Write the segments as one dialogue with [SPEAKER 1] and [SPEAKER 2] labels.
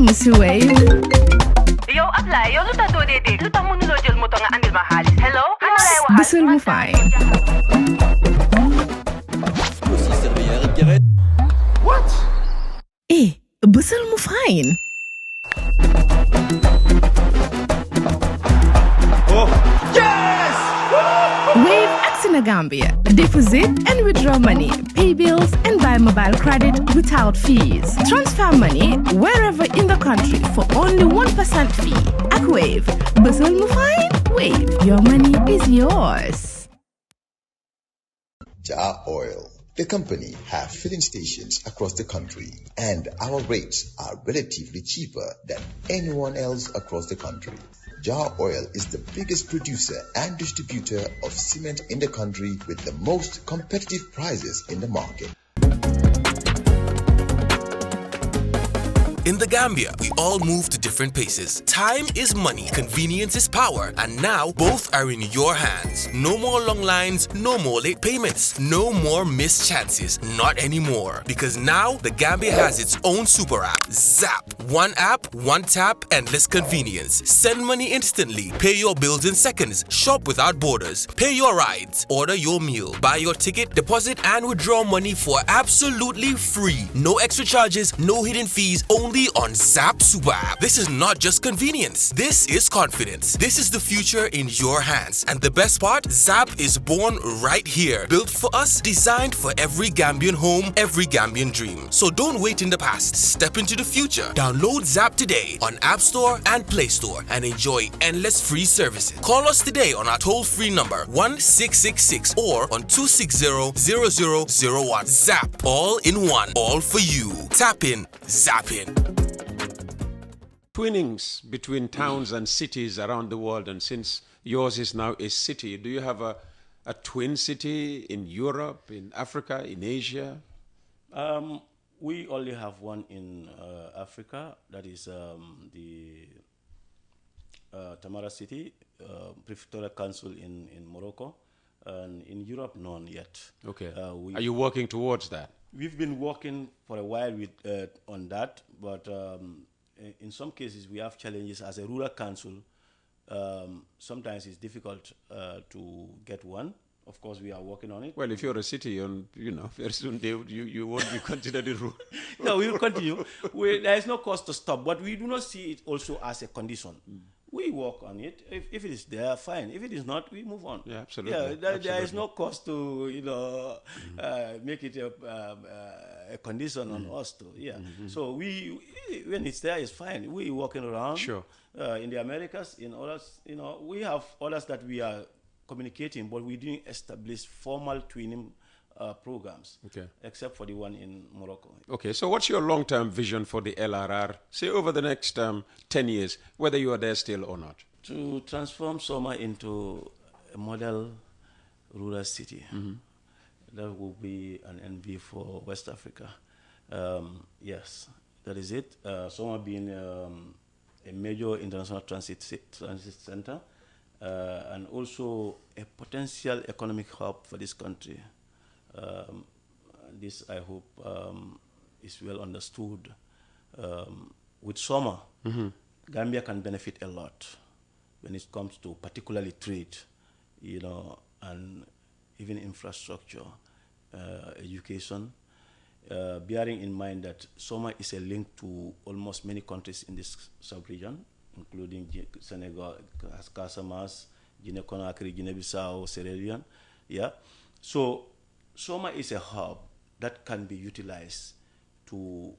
[SPEAKER 1] Monsieur Wave.
[SPEAKER 2] Yo, apply. Yo, luta do de. Luta mënulo jël moto nga andil ma xaalis. Hello?
[SPEAKER 1] Bësal mu fay.
[SPEAKER 3] What?
[SPEAKER 1] Bësal mu fine.
[SPEAKER 3] Oh, yes!
[SPEAKER 1] Wave acts in Gambia. Deposit and withdraw money, pay bills, and buy mobile credit without fees. Transfer money wherever in the country for only 1% fee. At Wave, Bësal mu fine. Wave, your money is yours.
[SPEAKER 4] Jar Oil. The company have filling stations across the country, and our rates are relatively cheaper than anyone else across the country. Jar Oil is the biggest producer and distributor of cement in the country with the most competitive prices in the market.
[SPEAKER 5] In the Gambia, we all move to different paces. Time is money, convenience is power, and now both are in your hands. No more long lines, no more late payments, no more missed chances, not anymore. Because now the Gambia has its own super app, Zap. One app, one tap, endless convenience. Send money instantly, pay your bills in seconds, shop without borders, pay your rides, order your meal, buy your ticket, deposit and withdraw money for absolutely free. No extra charges, no hidden fees, only on Zap Super App. This is not just convenience. This is confidence. This is the future in your hands. And the best part, Zap is born right here. Built for us, designed for every Gambian home, every Gambian dream. So don't wait in the past. Step into the future. Download Zap today on App Store and Play Store and enjoy endless free services. Call us today on our toll-free number 1666 or on 260-0001. Zap. All in one. All for you. Tap in. Zap in.
[SPEAKER 3] Twinnings between towns and cities around the world, and since yours is now a city, do you have a twin city in Europe, in Africa, in Asia?
[SPEAKER 6] We only have one in Africa, that is the Tamara City, Prefectural Council in Morocco, and in Europe, none yet.
[SPEAKER 3] Okay. Are you working towards that?
[SPEAKER 6] We've been working for a while on that, but in some cases we have challenges as a rural council. Sometimes it's difficult to get one. Of course, we are working on it.
[SPEAKER 3] Well, if you're a city, and very soon you won't be considered a rule.
[SPEAKER 6] No, we will continue. There is no cause to stop, but we do not see it also as a condition. We work on it. If it is there, fine. If it is not, we move on.
[SPEAKER 3] Yeah, absolutely.
[SPEAKER 6] Yeah, there is no cost to make it a condition on us to. Yeah. So when it's there, it's fine. We working around.
[SPEAKER 3] Sure.
[SPEAKER 6] In the Americas, in others, we have others that we are communicating, but we didn't establish formal twinning programs,
[SPEAKER 3] okay,
[SPEAKER 6] except for the one in Morocco.
[SPEAKER 3] Okay, so what's your long-term vision for the LRR, say over the next 10 years, whether you are there still or not?
[SPEAKER 6] To transform Soma into a model rural city. That will be an envy for West Africa. Yes, that is it. Soma being a major international transit center, and also a potential economic hub for this country. This, I hope, is well understood. With Soma, Gambia can benefit a lot when it comes to particularly trade, and even infrastructure, education, bearing in mind that Soma is a link to almost many countries in this sub-region, including Senegal, Casamance, Guinea-Conakry, Guinea-Bissau, Sierra Leone. Yeah, so Soma is a hub that can be utilized to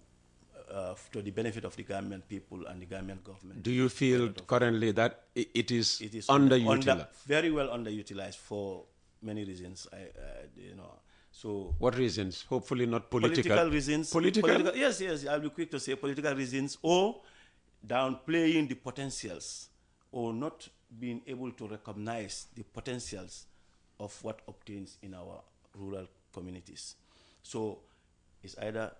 [SPEAKER 6] the benefit of the Gambian people and the Gambian government.
[SPEAKER 3] Do you feel currently that it is underutilized?
[SPEAKER 6] Very well underutilized for many reasons. So
[SPEAKER 3] what reasons? Hopefully not political.
[SPEAKER 6] Political reasons.
[SPEAKER 3] Political?
[SPEAKER 6] Yes. I'll be quick to say political reasons, or downplaying the potentials, or not being able to recognize the potentials of what obtains in our rural communities. So it's either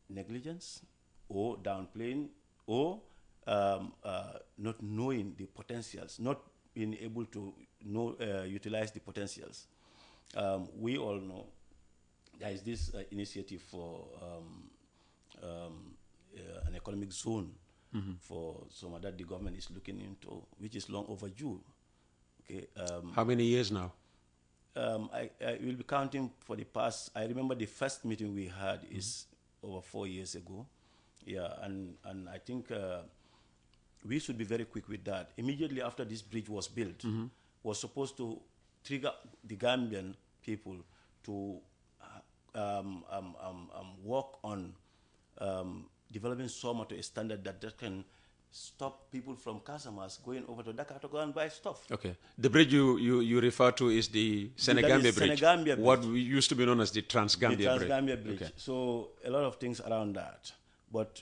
[SPEAKER 6] negligence or downplaying, or not knowing the potentials, not being able to utilize the potentials. We all know there is this initiative for an economic zone for Soma that the government is looking into, which is long overdue. Okay.
[SPEAKER 3] How many years now?
[SPEAKER 6] I will be counting for the past. I remember the first meeting we had is over 4 years ago. Yeah, and I think we should be very quick with that. Immediately after this bridge was built, was supposed to trigger the Gambian people to work on developing Soma to a standard that can stop people from Casamas going over to Dakar to go and buy stuff.
[SPEAKER 3] Okay. The bridge you refer to is the Senegambia Bridge.
[SPEAKER 6] Senegambia
[SPEAKER 3] What
[SPEAKER 6] Bridge.
[SPEAKER 3] used to be known as the Transgambia Bridge.
[SPEAKER 6] Transgambia Bridge.
[SPEAKER 3] Okay.
[SPEAKER 6] So a lot of things around that. But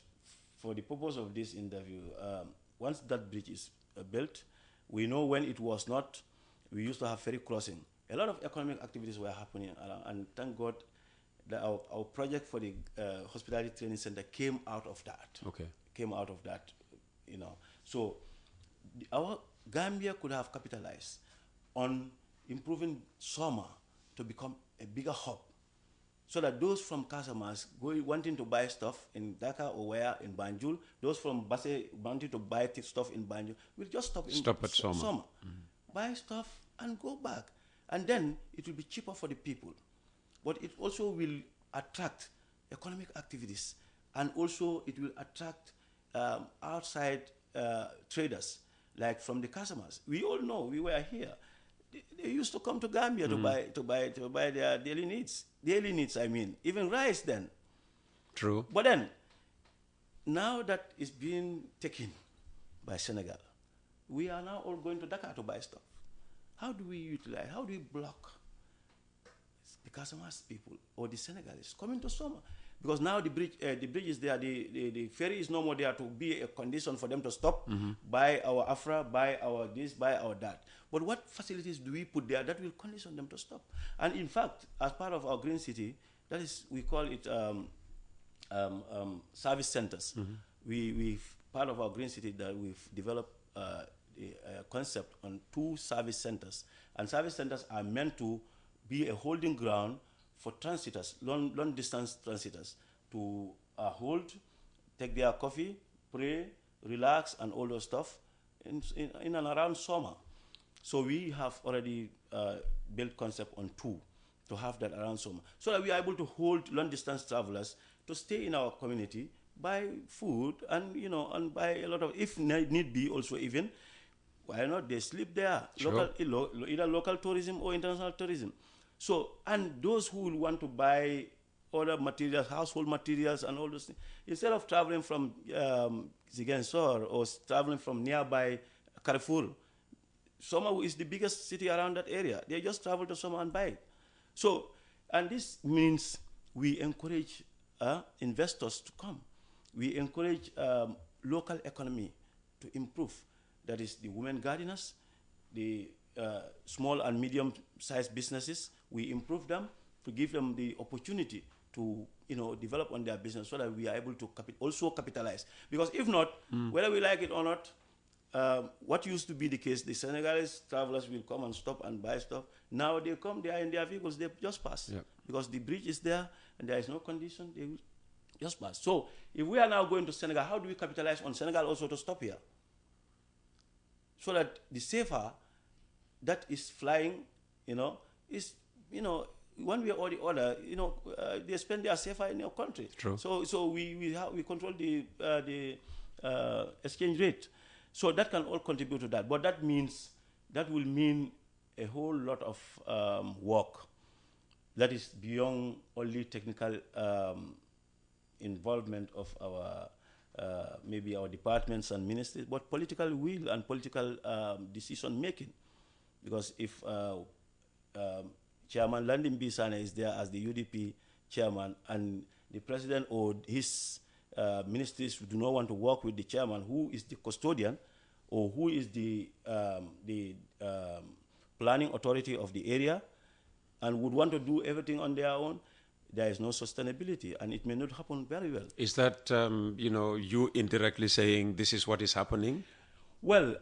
[SPEAKER 6] for the purpose of this interview, once that bridge is built, we know when it was not, we used to have ferry crossing. A lot of economic activities were happening around, and thank God that our project for the hospitality training center came out of that.
[SPEAKER 3] Okay.
[SPEAKER 6] Came out of that, you know. So our Gambia could have capitalized on improving Soma to become a bigger hub, so that those from Casamas wanting to buy stuff in Dakar or where in Banjul, those from Basse wanting to buy stuff in Banjul will just stop
[SPEAKER 3] at Soma.
[SPEAKER 6] Buy stuff and go back, and then it will be cheaper for the people, but it also will attract economic activities, and also it will attract outside traders, like from the Casamas. We all know, we were here. They used to come to Gambia to buy their daily needs. Daily needs, I mean, even rice then.
[SPEAKER 3] True.
[SPEAKER 6] But then, now that it's being taken by Senegal, we are now all going to Dakar to buy stuff. How do we utilize? How do we block the Casamas people or the Senegalese coming to Soma? Because now the bridge is there, the ferry is no more there to be a condition for them to stop, buy our Afra, buy our this, buy our that. But what facilities do we put there that will condition them to stop? And in fact, as part of our Green City, that is, we call it service centers. We've part of our Green City that we've developed a concept on 2 service centers. And service centers are meant to be a holding ground for transitors, long distance transitors, to hold, take their coffee, pray, relax, and all those stuff in and around Soma. So we have already built concept on 2 to have that around Soma, so that we are able to hold long distance travelers to stay in our community, buy food, and and buy a lot of, if need be, also even, why not, they sleep there.
[SPEAKER 3] Sure.
[SPEAKER 6] Either local tourism or international tourism. So, and those who will want to buy other materials, household materials and all those things, instead of traveling from Ziguinchor or traveling from nearby Carrefour, Soma is the biggest city around that area. They just travel to Soma and buy it. So, and this means we encourage investors to come. We encourage local economy to improve. That is the women gardeners, the small and medium-sized businesses. We improve them to give them the opportunity to develop on their business, so that we are able to also capitalize. Because if not, whether we like it or not, what used to be the case, the Senegalese travelers will come and stop and buy stuff. Now they come, they are in their vehicles, they just pass. Yeah. Because the bridge is there and there is no condition, they will just pass. So if we are now going to Senegal, how do we capitalize on Senegal also to stop here? So that the safer that is flying, is, one way or the other, they spend their safer in your country.
[SPEAKER 3] True.
[SPEAKER 6] So we control the exchange rate. So that can all contribute to that. But that will mean a whole lot of work that is beyond only technical involvement of our maybe our departments and ministries, but political will and political decision making. Because if Chairman Landing B. Sanneh is there as the UDP chairman, and the president or his ministries do not want to work with the chairman, who is the custodian or who is the planning authority of the area, and would want to do everything on their own, there is no sustainability, and it may not happen very well.
[SPEAKER 3] Is that you indirectly saying this is what is happening?
[SPEAKER 6] Well,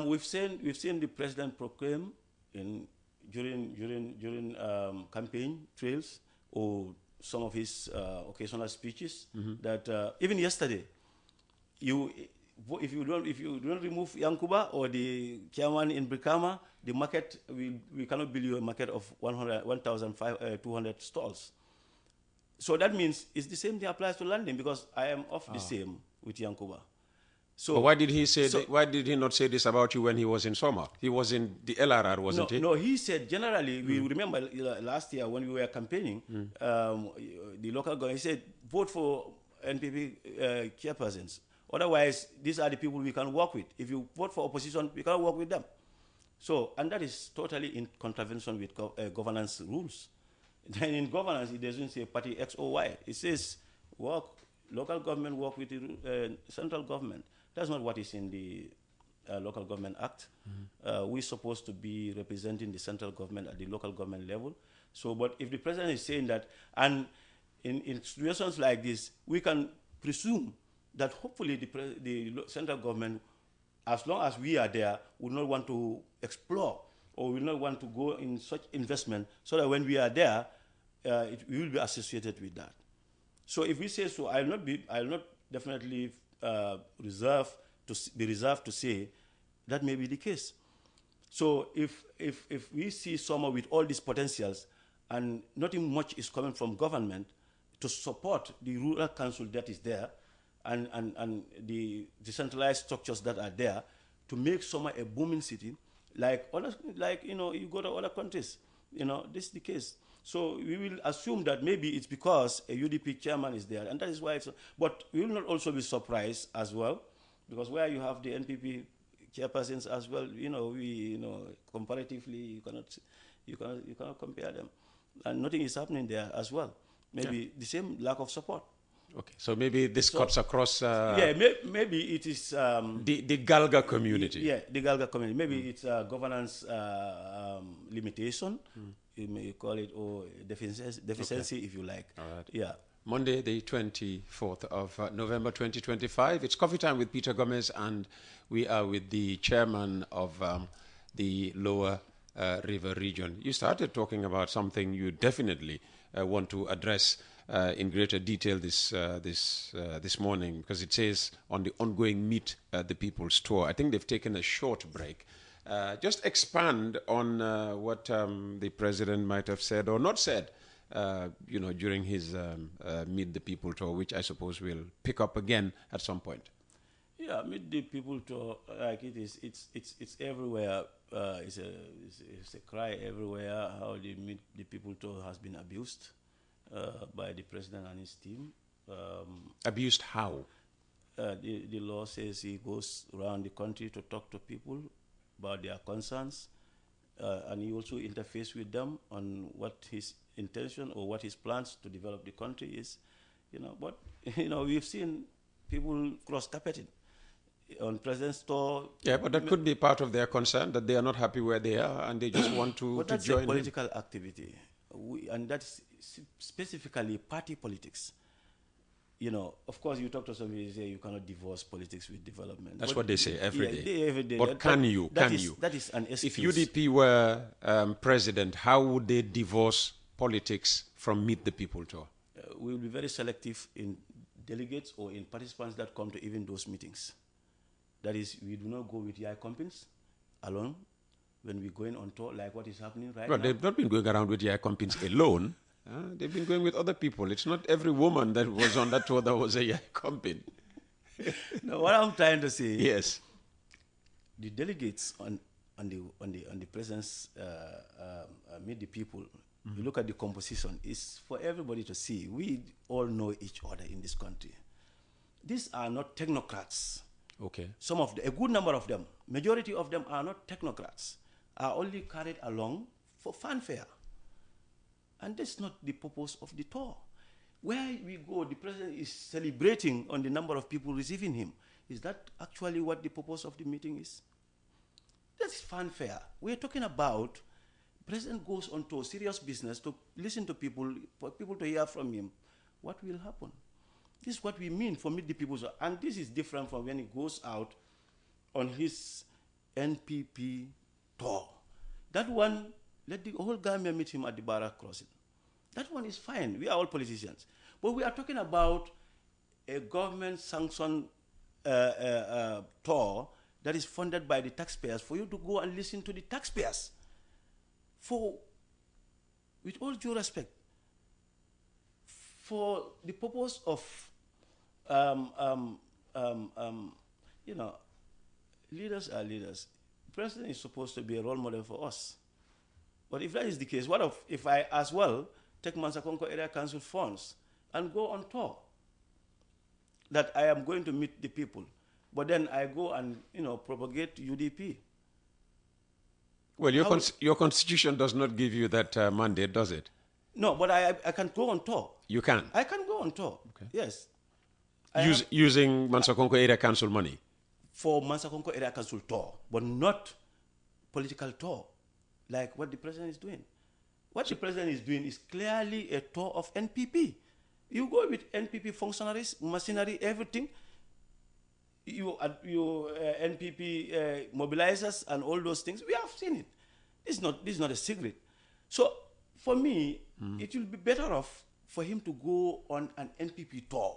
[SPEAKER 6] we've seen the president proclaim during campaign trails or some of his occasional speeches that even yesterday, if you don't remove Yankuba or the chairman in Brikama, the market we cannot build you a market of 1,200 stalls. So that means it's the same thing applies to London, because I am of the same with Yankuba. So
[SPEAKER 3] but why did he say? Why did he not say this about you when he was in Soma? He was in the LRR, wasn't he?
[SPEAKER 6] No, he said generally. We remember last year when we were campaigning, the local government, he said vote for NPP chairpersons. Otherwise, these are the people we can work with. If you vote for opposition, we cannot work with them. So, and that is totally in contravention with governance rules. Then in governance, it doesn't say party X or Y. It says local government work with the central government. That's not what is in the Local Government Act. We're supposed to be representing the central government at the local government level. So, but if the president is saying that, and in situations like this, we can presume that hopefully the central government, as long as we are there, will not want to explore or will not want to go in such investment, so that when we are there, we will be associated with that. So if we say so, I will not definitely be reserved to say that may be the case. So if we see Soma with all these potentials and nothing much is coming from government to support the rural council that is there and the decentralized structures that are there to make Soma a booming city, like you go to other countries, this is the case. So we will assume that maybe it's because a UDP chairman is there, and that is why it's. But we will not also be surprised as well, because where you have the NPP chairpersons as well, comparatively, you cannot compare them, and nothing is happening there as well. Maybe the same lack of support.
[SPEAKER 3] Okay, so maybe this cuts across.
[SPEAKER 6] Maybe it is
[SPEAKER 3] the Galga community.
[SPEAKER 6] Yeah, the Galga community. Maybe it's a governance limitation. You may call it deficiency, if you like.
[SPEAKER 3] All right.
[SPEAKER 6] Yeah.
[SPEAKER 3] Monday, the 24th of November 2025. It's coffee time with Peter Gomez, and we are with the chairman of the Lower River region. You started talking about something you definitely want to address in greater detail this morning, because it says on the ongoing Meet the People's Tour. I think they've taken a short break. Just expand on what the president might have said or not said, during his Meet the People Tour, which I suppose we'll pick up again at some point.
[SPEAKER 6] Yeah, Meet the People Tour, like it is, it's everywhere. It's a cry everywhere how the Meet the People Tour has been abused by the president and his team.
[SPEAKER 3] Abused how?
[SPEAKER 6] The law says he goes around the country to talk to people about their concerns, and he also interfaces with them on what his intention or what his plans to develop the country is. But we've seen people cross-carpeting on president's tour. Yeah,
[SPEAKER 3] but that could be part of their concern, that they are not happy where they are and they just want to
[SPEAKER 6] but that's
[SPEAKER 3] join
[SPEAKER 6] a political activity, and that's specifically party politics. Of course, you talk to somebody, you say you cannot divorce politics with development.
[SPEAKER 3] That's what they say every day.
[SPEAKER 6] Every day.
[SPEAKER 3] But can you?
[SPEAKER 6] That is an excuse.
[SPEAKER 3] If UDP were president, how would they divorce politics from Meet the People Tour?
[SPEAKER 6] We will be very selective in delegates or in participants that come to even those meetings. That is, we do not go with YI companies alone when we're going on tour, like what is happening right now.
[SPEAKER 3] They've not been going around with YI companies alone. They've been going with other people. It's not every woman that was on that tour that was a YI company.
[SPEAKER 6] No, what I'm trying to say.
[SPEAKER 3] Yes.
[SPEAKER 6] The delegates on the president's Meet the People. You look at the composition. It's for everybody to see. We all know each other in this country. These are not technocrats.
[SPEAKER 3] Okay.
[SPEAKER 6] A good number of them, majority of them are not technocrats. Are only carried along for fanfare. And that's not the purpose of the tour. Where we go, the president is celebrating on the number of people receiving him. Is that actually what the purpose of the meeting is? That's fanfare. We're talking about the president goes on to serious business to listen to people, for people to hear from him. What will happen? This is what we mean for Meet the People. And this is different from when he goes out on his NPP tour. That one, let the whole Gambia meet him at the Barrack Crossing. That one is fine. We are all politicians. But we are talking about a government-sanctioned tour that is funded by the taxpayers, for you to go and listen to the taxpayers. With all due respect, for the purpose of, leaders are leaders. The president is supposed to be a role model for us. But if that is the case, what if I as well take Mansakonko Area Council funds and go on tour? That I am going to meet the people, but then I go and propagate UDP.
[SPEAKER 3] Well, your constitution does not give you that mandate, does it?
[SPEAKER 6] No, but I can go on tour.
[SPEAKER 3] You can?
[SPEAKER 6] I can go on tour, okay. Yes.
[SPEAKER 3] Using Mansakonko Area Council money?
[SPEAKER 6] For Mansakonko Area Council tour, but not political tour, like what the president is doing. What the president is doing is clearly a tour of NPP. You go with NPP functionaries, machinery, everything. You NPP mobilizers and all those things. We have seen it. This is not a secret. So for me, it will be better off for him to go on an NPP tour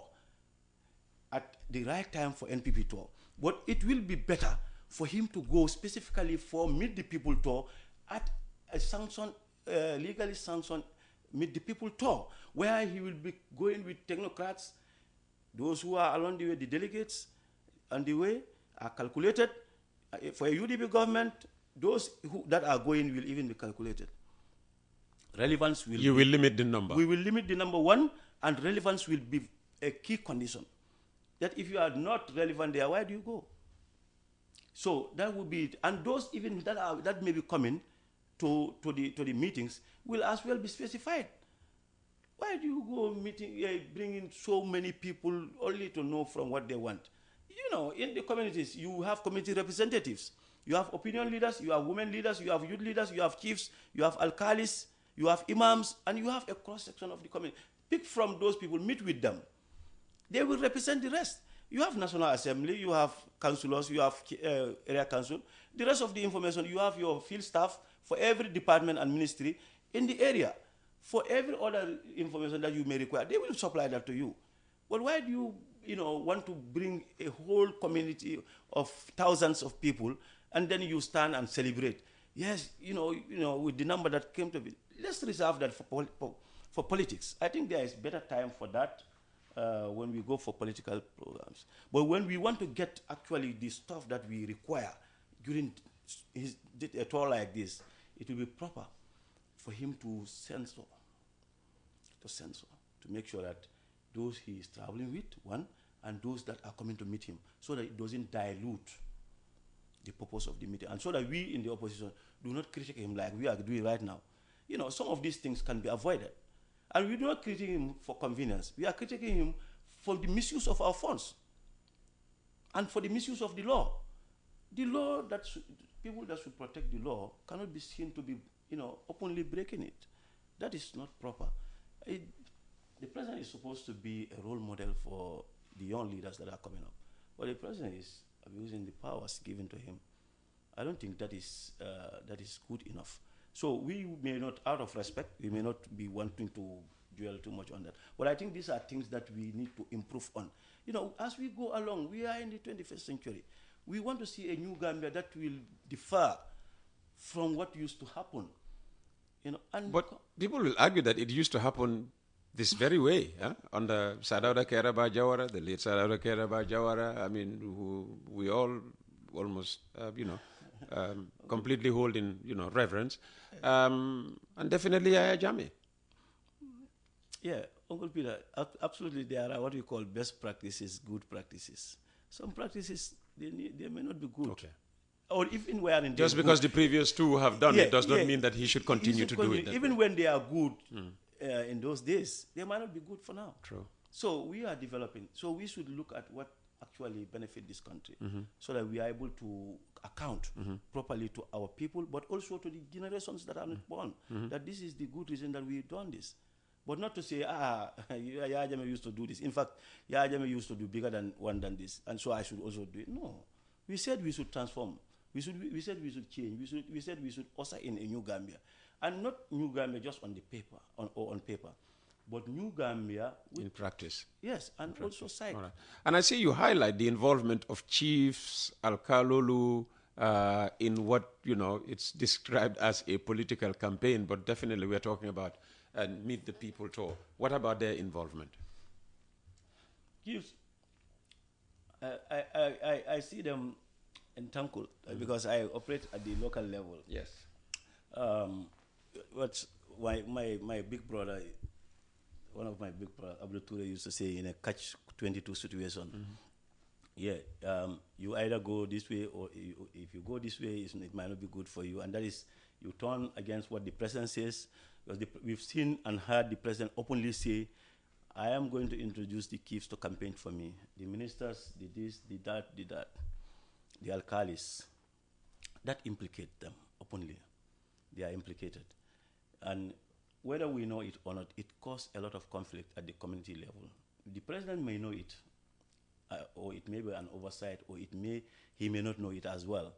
[SPEAKER 6] at the right time for NPP tour. But it will be better for him to go specifically for Meet the People tour at a sanctioned, legally sanctioned Meet the People tour, where he will be going with technocrats, those who are along the way, the delegates on the way are calculated. For a UDP government, those that are going will even be calculated. Relevance will
[SPEAKER 3] will limit the number.
[SPEAKER 6] We will limit the number, one, and relevance will be a key condition. That if you are not relevant there, why do you go? So that would be it. And those even that may be coming to the meetings will as well be specified. Why do you go bringing so many people only to know from what they want? In the communities, you have community representatives, you have opinion leaders, you have women leaders, you have youth leaders, you have chiefs, you have alkalis, you have imams, and you have a cross-section of the community. Pick from those people, meet with them. They will represent the rest. You have National Assembly, you have councillors, you have area council. The rest of the information, you have your field staff for every department and ministry in the area. For every other information that you may require, they will supply that to you. But why do you, want to bring a whole community of thousands of people and then you stand and celebrate? Yes, with the number that came to it. Let's reserve that for politics. I think there is better time for that when we go for political programs. But when we want to get actually the stuff that we require during a tour like this, it will be proper for him to censor, to make sure that those he is traveling with, one, and those that are coming to meet him, so that it doesn't dilute the purpose of the meeting, and so that we in the opposition do not critique him like we are doing right now. Some of these things can be avoided. And we do not critique him for convenience. We are critiquing him for the misuse of our funds and for the misuse of the law. The law people that should protect the law cannot be seen to be, openly breaking it. That is not proper. The president is supposed to be a role model for the young leaders that are coming up. But the president is abusing the powers given to him. I don't think that is good enough. So we may not, out of respect, we may not be wanting to dwell too much on that. But I think these are things that we need to improve on. As we go along, we are in the 21st century. We want to see a new Gambia that will differ from what used to happen. But
[SPEAKER 3] people will argue that it used to happen this very way, under Sadauda Kairaba Jawara, the late Sadauda Kairaba Jawara. I mean, who we all almost, completely hold in, reverence. And definitely Yaya Jammeh.
[SPEAKER 6] Yeah, Uncle Peter, absolutely there are what we call best practices, good practices. Some practices, they may not be good. Okay. Or even when
[SPEAKER 3] just because the previous two have done it does not mean that he should continue to do it.
[SPEAKER 6] Even when they are good in those days, they might not be good for now.
[SPEAKER 3] True.
[SPEAKER 6] So we are developing. So we should look at what actually benefit this country, so that we are able to account properly to our people, but also to the generations that are not born, that this is the good reason that we've done this. But not to say, Yaya Jammeh used to do this. In fact, Yaya Jammeh used to do bigger than this, and so I should also do it. No. We said we should transform. We said we should change. We said we should usher in a new Gambia. And not new Gambia just on the paper, on paper. but New Gambia
[SPEAKER 3] in practice.
[SPEAKER 6] Yes, and also psych.
[SPEAKER 3] All right. And I see you highlight the involvement of chiefs, Alkalolu, in what, it's described as a political campaign, but definitely we're talking about Meet the People tour. What about their involvement?
[SPEAKER 6] Chiefs, I see them in Tankul because I operate at the local level.
[SPEAKER 3] Yes.
[SPEAKER 6] What's my big brother, one of my big brother, Abdul Ture, used to say in a catch-22 situation, you either go this way or if you go this way, it might not be good for you. And that is, you turn against what the president says, because we've seen and heard the president openly say, I am going to introduce the chiefs to campaign for me. The ministers did this, did that, the alcalis. That implicate them openly. They are implicated. And whether we know it or not, it caused a lot of conflict at the community level. The president may know it, or it may be an oversight, or he may not know it as well.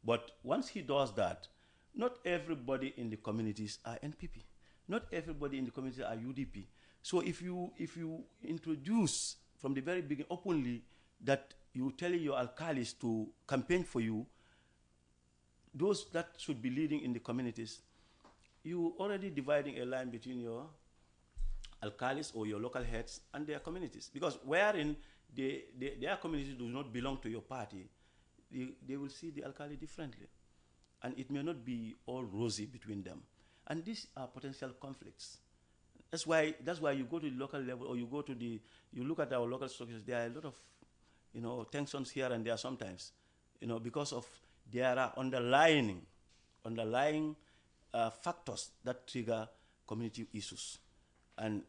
[SPEAKER 6] But once he does that, not everybody in the communities are NPP. Not everybody in the community are UDP. So if you introduce from the very beginning openly that you tell your alcalis to campaign for you, those that should be leading in the communities, you already dividing a line between your alcalis or your local heads and their communities. Because wherein their communities do not belong to your party, they will see the alcali differently. And it may not be all rosy between them. And these are potential conflicts. That's why you go to the local level, or you look at our local structures, there are a lot of, tensions here and there sometimes, because of there are underlying factors that trigger community issues. And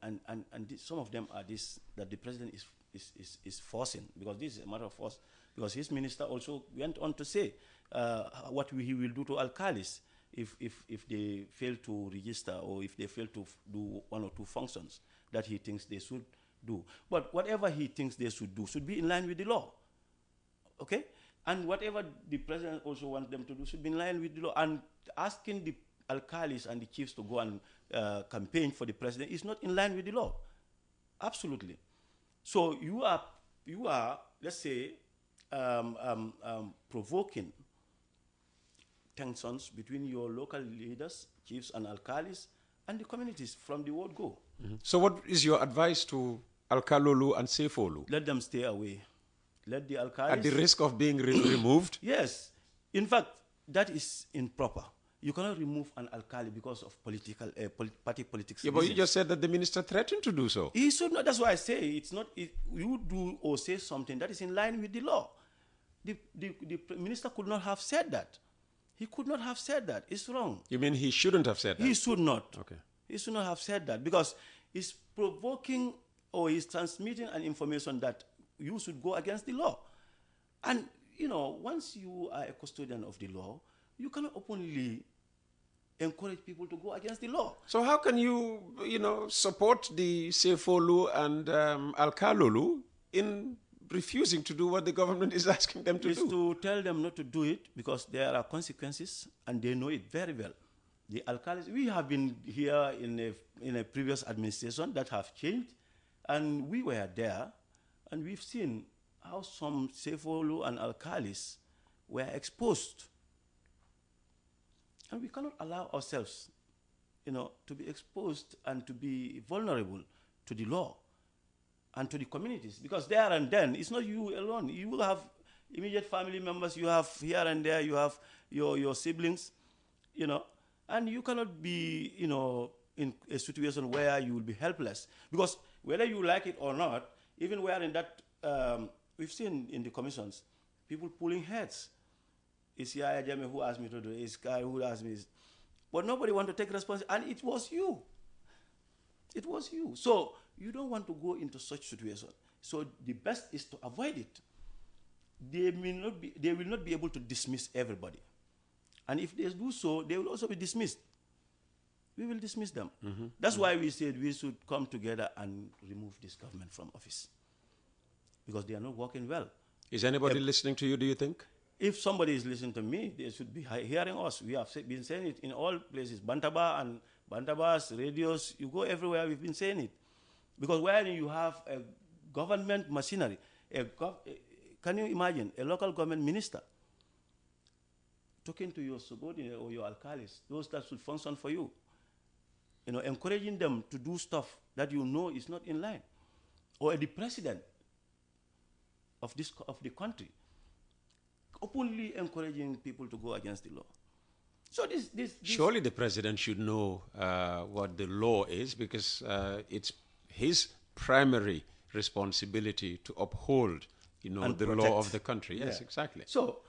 [SPEAKER 6] some of them are this, that the president is forcing, because this is a matter of force, because his minister also went on to say what he will do to alcalis if they fail to register, or if they fail to do one or two functions that he thinks they should do. But whatever he thinks they should do should be in line with the law, okay? And whatever the president also wants them to do should be in line with the law. And asking the alcalis and the chiefs to go and campaign for the president is not in line with the law, absolutely. So you are, let's say, provoking tensions between your local leaders, chiefs and alcalis, and the communities from the word go.
[SPEAKER 3] Mm-hmm. So what is your advice to Alkalolu and Sefolu?
[SPEAKER 6] Let them stay away. Let the alcalis...
[SPEAKER 3] At the risk of being removed?
[SPEAKER 6] Yes. In fact, that is improper. You cannot remove an alcali because of party politics.
[SPEAKER 3] Yeah, but you just said that the minister threatened to do so.
[SPEAKER 6] He should not. That's why I say it's not. You do or say something that is in line with the law. The minister could not have said that. He could not have said that. It's wrong.
[SPEAKER 3] You mean he shouldn't have said that?
[SPEAKER 6] He should not.
[SPEAKER 3] Okay.
[SPEAKER 6] He should not have said that, because he's provoking or he's transmitting an information that you should go against the law. And, once you are a custodian of the law, you cannot openly encourage people to go against the law.
[SPEAKER 3] So how can you, support the Sefolu and Alkalolu in refusing to do what the government is asking them to do?
[SPEAKER 6] Is to tell them not to do it, because there are consequences, and they know it very well. The alcalis, we have been here in a previous administration that have changed, and we were there, and we've seen how some Sefolu and alcalis were exposed. And we cannot allow ourselves, to be exposed and to be vulnerable to the law and to the communities. Because there and then, it's not you alone. You will have immediate family members, you have here and there, you have your siblings, and you cannot be, in a situation where you will be helpless. Because whether you like it or not, even where in that, we've seen in the commissions, people pulling heads. It's Yaya Jame who asked me to do it. It's Guy who asked me. But nobody wanted to take responsibility, and it was you. It was you. So you don't want to go into such situation. So the best is to avoid it. They will not be able to dismiss everybody. And if they do so, they will also be dismissed. We will dismiss them. Mm-hmm. That's why we said we should come together and remove this government from office, because they are not working well.
[SPEAKER 3] Is anybody listening to you, do you think?
[SPEAKER 6] If somebody is listening to me, they should be hearing us. We have been saying it in all places, Bantaba and Bantabas, radios, you go everywhere, we've been saying it. Because where you have a government machinery, can you imagine a local government minister talking to your subordinate or your alcalis, those that should function for you, encouraging them to do stuff that you know is not in line, or the president of the country openly encouraging people to go against the law. So this
[SPEAKER 3] surely the president should know what the law is, because it's his primary responsibility to uphold, the law of the country. Yes, exactly.
[SPEAKER 6] So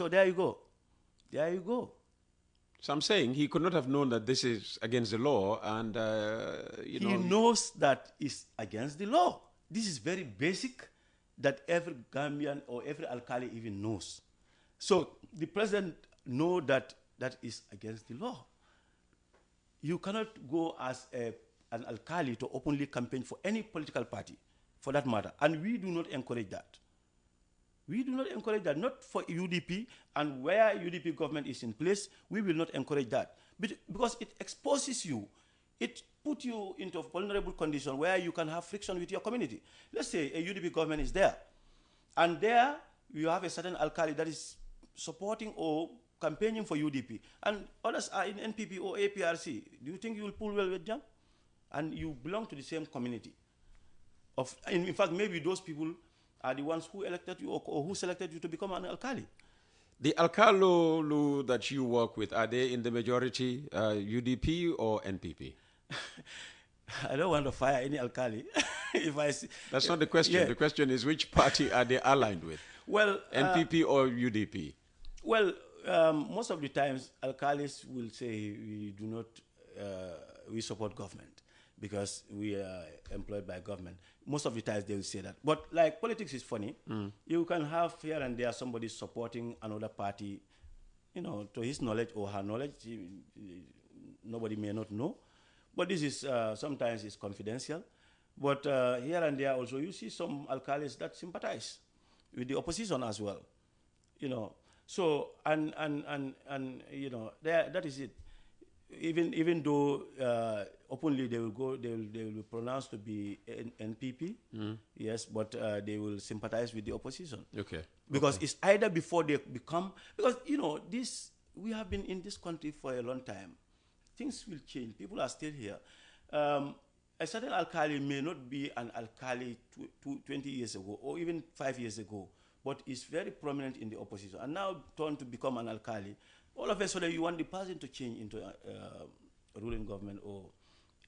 [SPEAKER 6] there you go. There you go.
[SPEAKER 3] So I'm saying he could not have known that this is against the law, and
[SPEAKER 6] he knows that it's against the law. This is very basic, that every Gambian or every alkali even knows. So the president knows that is against the law. You cannot go as an alkali to openly campaign for any political party, for that matter, and we do not encourage that. We do not encourage that, not for UDP, and where UDP government is in place, we will not encourage that. Because it exposes you, it puts you into a vulnerable condition where you can have friction with your community. Let's say a UDP government is there, and there you have a certain alkali that is supporting or campaigning for UDP, and others are in NPP or APRC. Do you think you will pull well with them? And you belong to the same community. In fact, maybe those people are the ones who elected you or who selected you to become an alkali.
[SPEAKER 3] The alkalo that you work with, are they in the majority UDP or NPP?
[SPEAKER 6] I don't want to fire any alkali.
[SPEAKER 3] That's not the question. Yeah. The question is, which party are they aligned with?
[SPEAKER 6] Well,
[SPEAKER 3] NPP or UDP?
[SPEAKER 6] Well, most of the times, alkalis will say we do not, we support government because we are employed by government. Most of the times they will say that. But like politics is funny. You can have here and there somebody supporting another party, to his knowledge or her knowledge. Nobody may not know. But this is, sometimes it's confidential. But here and there also you see some alkalis that sympathize with the opposition as well. So, and that is it. Even though openly they will be pronounced to be NPP, yes, but they will sympathize with the opposition.
[SPEAKER 3] Okay.
[SPEAKER 6] Because it's either before they become, because we have been in this country for a long time. Things will change. People are still here. A certain alkali may not be an alkali 20 years ago or even 5 years ago, but is very prominent in the opposition, and now turned to become an alkali. All of a sudden, you want the person to change into a ruling government or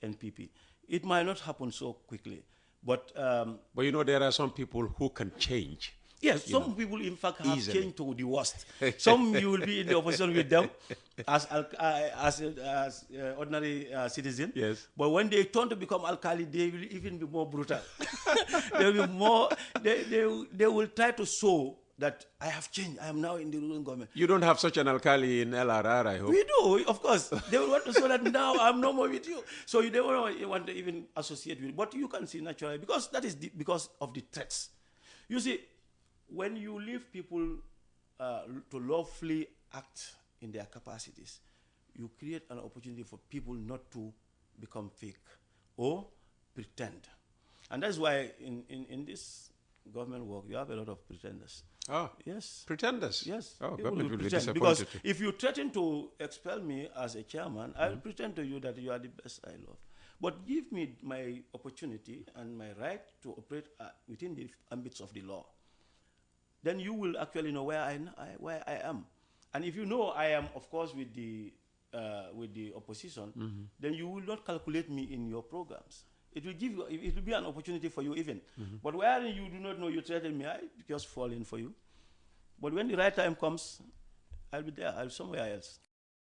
[SPEAKER 6] NPP. It might not happen so quickly, but
[SPEAKER 3] there are some people who can change.
[SPEAKER 6] Yes, some people, in fact, have changed to the worst. Some you will be in the opposition with them as ordinary citizen.
[SPEAKER 3] Yes.
[SPEAKER 6] But when they turn to become alkali, they will even be more brutal. They will be more. They will try to show that I have changed. I am now in the ruling government.
[SPEAKER 3] You don't have such an alkali in LRR, I hope.
[SPEAKER 6] We do, of course. They will want to show that now I'm no more with you. So you don't want to even associate with it. But you can see naturally, because that is because of the threats. You see, when you leave people to lawfully act in their capacities, you create an opportunity for people not to become fake or pretend. And that's why in this government work, you have a lot of pretenders.
[SPEAKER 3] Oh,
[SPEAKER 6] yes.
[SPEAKER 3] Pretenders?
[SPEAKER 6] Yes.
[SPEAKER 3] Oh, government will be disappointed.
[SPEAKER 6] Because if you threaten to expel me as a chairman, I will pretend to you that you are the best I love. But give me my opportunity and my right to operate within the ambits of the law. Then you will actually know where I am. And if you know I am, of course, with the opposition, then you will not calculate me in your programs. It will be an opportunity for you even. But where you do not know, you threaten me, I just fall in for you. But when the right time comes, I'll be there. I'll be somewhere else.